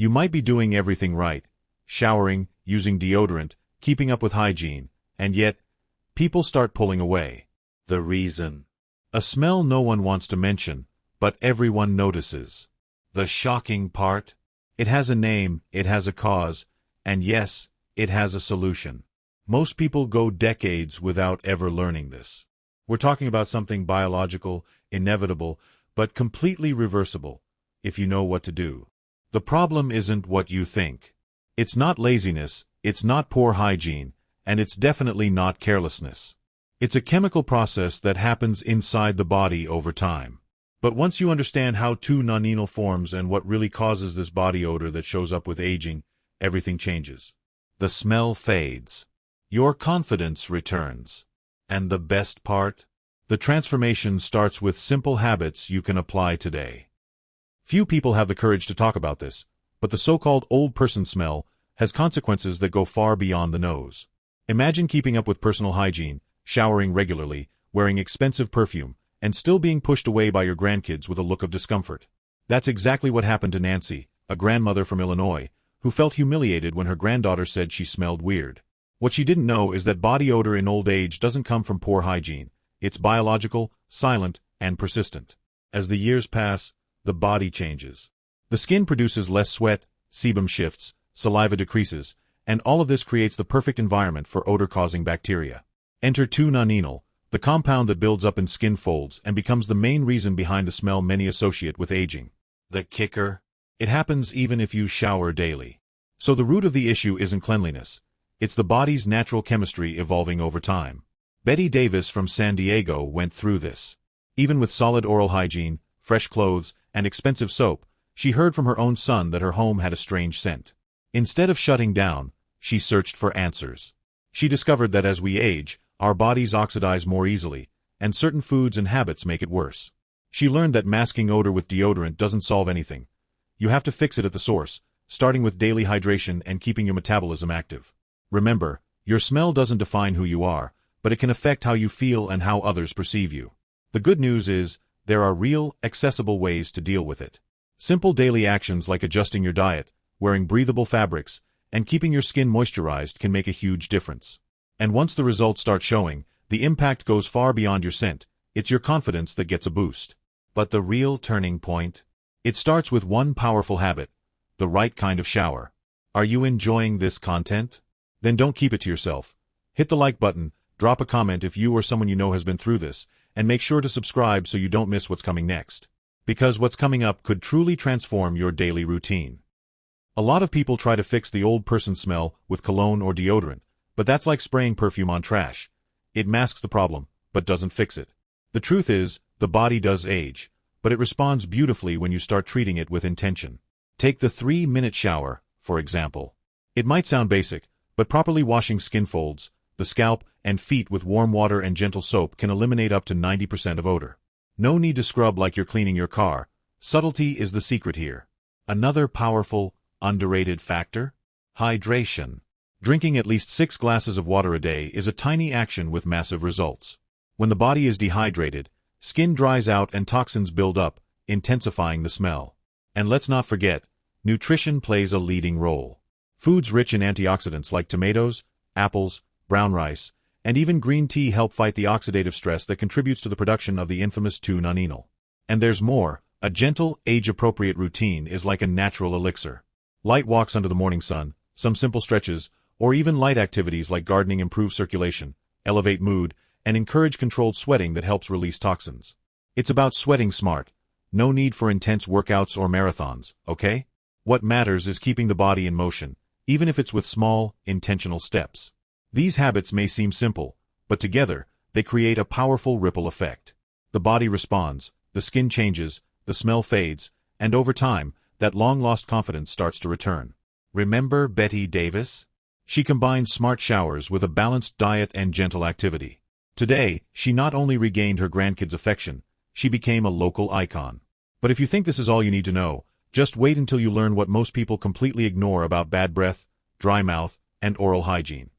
You might be doing everything right, showering, using deodorant, keeping up with hygiene, and yet, people start pulling away. The reason? A smell no one wants to mention, but everyone notices. The shocking part? It has a name, it has a cause, and yes, it has a solution. Most people go decades without ever learning this. We're talking about something biological, inevitable, but completely reversible, if you know what to do. The problem isn't what you think. It's not laziness, it's not poor hygiene, and it's definitely not carelessness. It's a chemical process that happens inside the body over time. But once you understand how two nonenal forms and what really causes this body odor that shows up with aging, everything changes. The smell fades. Your confidence returns. And the best part? The transformation starts with simple habits you can apply today. Few people have the courage to talk about this, but the so-called old person smell has consequences that go far beyond the nose. Imagine keeping up with personal hygiene, showering regularly, wearing expensive perfume, and still being pushed away by your grandkids with a look of discomfort. That's exactly what happened to Nancy, a grandmother from Illinois, who felt humiliated when her granddaughter said she smelled weird. What she didn't know is that body odor in old age doesn't come from poor hygiene. It's biological, silent, and persistent. As the years pass, the body changes. The skin produces less sweat, sebum shifts, saliva decreases, and all of this creates the perfect environment for odor-causing bacteria. Enter 2-nonenal, the compound that builds up in skin folds and becomes the main reason behind the smell many associate with aging. The kicker? It happens even if you shower daily. So the root of the issue isn't cleanliness. It's the body's natural chemistry evolving over time. Betty Davis from San Diego went through this. Even with solid oral hygiene, fresh clothes, and expensive soap, she heard from her own son that her home had a strange scent. Instead of shutting down, she searched for answers. She discovered that as we age, our bodies oxidize more easily, and certain foods and habits make it worse. She learned that masking odor with deodorant doesn't solve anything. You have to fix it at the source, starting with daily hydration and keeping your metabolism active. Remember, your smell doesn't define who you are, but it can affect how you feel and how others perceive you. The good news is, there are real, accessible ways to deal with it. Simple daily actions like adjusting your diet, wearing breathable fabrics, and keeping your skin moisturized can make a huge difference. And once the results start showing, the impact goes far beyond your scent. It's your confidence that gets a boost. But the real turning point? It starts with one powerful habit: the right kind of shower. Are you enjoying this content? Then don't keep it to yourself. Hit the like button, drop a comment if you or someone you know has been through this, and make sure to subscribe so you don't miss what's coming next. Because what's coming up could truly transform your daily routine. A lot of people try to fix the old person smell with cologne or deodorant, but that's like spraying perfume on trash. It masks the problem, but doesn't fix it. The truth is, the body does age, but it responds beautifully when you start treating it with intention. Take the 3-minute shower, for example. It might sound basic, but properly washing skin folds, the scalp, and feet with warm water and gentle soap can eliminate up to 90% of odor. No need to scrub like you're cleaning your car. Subtlety is the secret here. Another powerful, underrated factor? Hydration. Drinking at least 6 glasses of water a day is a tiny action with massive results. When the body is dehydrated, skin dries out and toxins build up, intensifying the smell. And let's not forget, nutrition plays a leading role. Foods rich in antioxidants like tomatoes, apples, brown rice, and even green tea help fight the oxidative stress that contributes to the production of the infamous 2-nonenal. And there's more. A gentle, age-appropriate routine is like a natural elixir. Light walks under the morning sun, some simple stretches, or even light activities like gardening improve circulation, elevate mood, and encourage controlled sweating that helps release toxins. It's about sweating smart. No need for intense workouts or marathons, okay? What matters is keeping the body in motion, even if it's with small, intentional steps. These habits may seem simple, but together, they create a powerful ripple effect. The body responds, the skin changes, the smell fades, and over time, that long-lost confidence starts to return. Remember Betty Davis? She combined smart showers with a balanced diet and gentle activity. Today, she not only regained her grandkids' affection, she became a local icon. But if you think this is all you need to know, just wait until you learn what most people completely ignore about bad breath, dry mouth, and oral hygiene.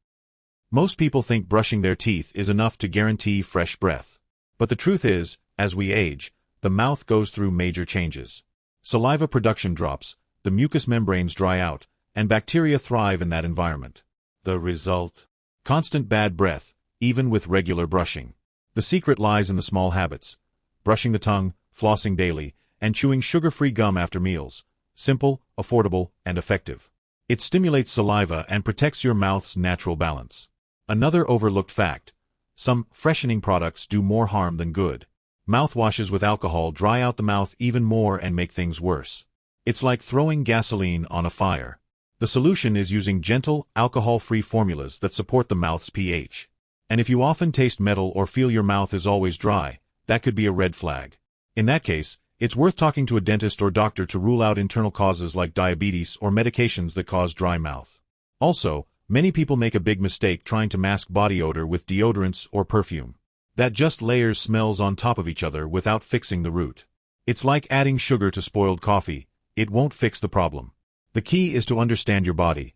Most people think brushing their teeth is enough to guarantee fresh breath. But the truth is, as we age, the mouth goes through major changes. Saliva production drops, the mucous membranes dry out, and bacteria thrive in that environment. The result? Constant bad breath, even with regular brushing. The secret lies in the small habits. Brushing the tongue, flossing daily, and chewing sugar-free gum after meals. Simple, affordable, and effective. It stimulates saliva and protects your mouth's natural balance. Another overlooked fact: some freshening products do more harm than good. Mouthwashes with alcohol dry out the mouth even more and make things worse. It's like throwing gasoline on a fire. The solution is using gentle, alcohol-free formulas that support the mouth's pH. And if you often taste metal or feel your mouth is always dry, that could be a red flag. In that case, it's worth talking to a dentist or doctor to rule out internal causes like diabetes or medications that cause dry mouth. Also, many people make a big mistake trying to mask body odor with deodorants or perfume. That just layers smells on top of each other without fixing the root. It's like adding sugar to spoiled coffee. It won't fix the problem. The key is to understand your body,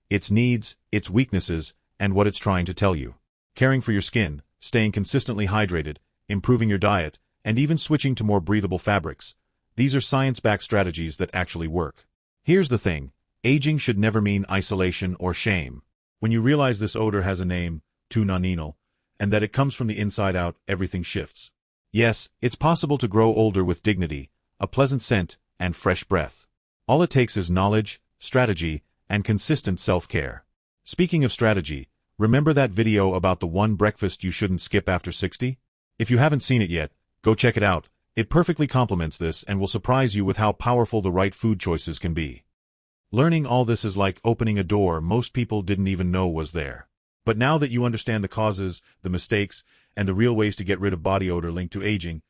its needs, its weaknesses, and what it's trying to tell you. Caring for your skin, staying consistently hydrated, improving your diet, and even switching to more breathable fabrics. These are science-backed strategies that actually work. Here's the thing: aging should never mean isolation or shame. When you realize this odor has a name, nonenal, and that it comes from the inside out, everything shifts. Yes, it's possible to grow older with dignity, a pleasant scent, and fresh breath. All it takes is knowledge, strategy, and consistent self-care. Speaking of strategy, remember that video about the one breakfast you shouldn't skip after 60? If you haven't seen it yet, go check it out. It perfectly complements this and will surprise you with how powerful the right food choices can be. Learning all this is like opening a door most people didn't even know was there. But now that you understand the causes, the mistakes, and the real ways to get rid of body odor linked to aging,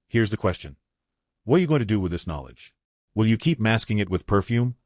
here's the question: what are you going to do with this knowledge? Will you keep masking it with perfume?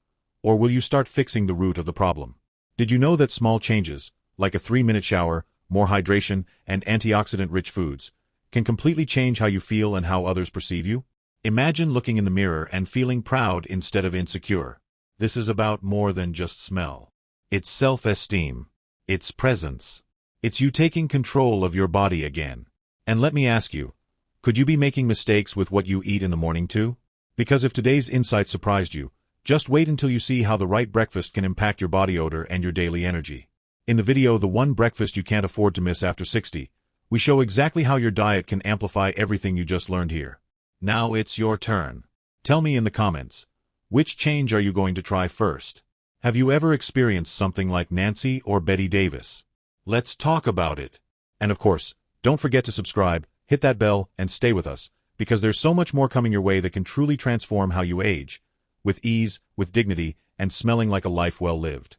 Or will you start fixing the root of the problem? Did you know that small changes, like a 3-minute shower, more hydration, and antioxidant-rich foods, can completely change how you feel and how others perceive you? Imagine looking in the mirror and feeling proud instead of insecure. This is about more than just smell. It's self-esteem. It's presence. It's you taking control of your body again. And let me ask you, could you be making mistakes with what you eat in the morning too? Because if today's insight surprised you, just wait until you see how the right breakfast can impact your body odor and your daily energy. In the video "The One Breakfast You Can't Afford to Miss After 60", we show exactly how your diet can amplify everything you just learned here. Now it's your turn. Tell me in the comments, which change are you going to try first? Have you ever experienced something like Nancy or Betty Davis? Let's talk about it. And of course, don't forget to subscribe, hit that bell, and stay with us, because there's so much more coming your way that can truly transform how you age, with ease, with dignity, and smelling like a life well lived.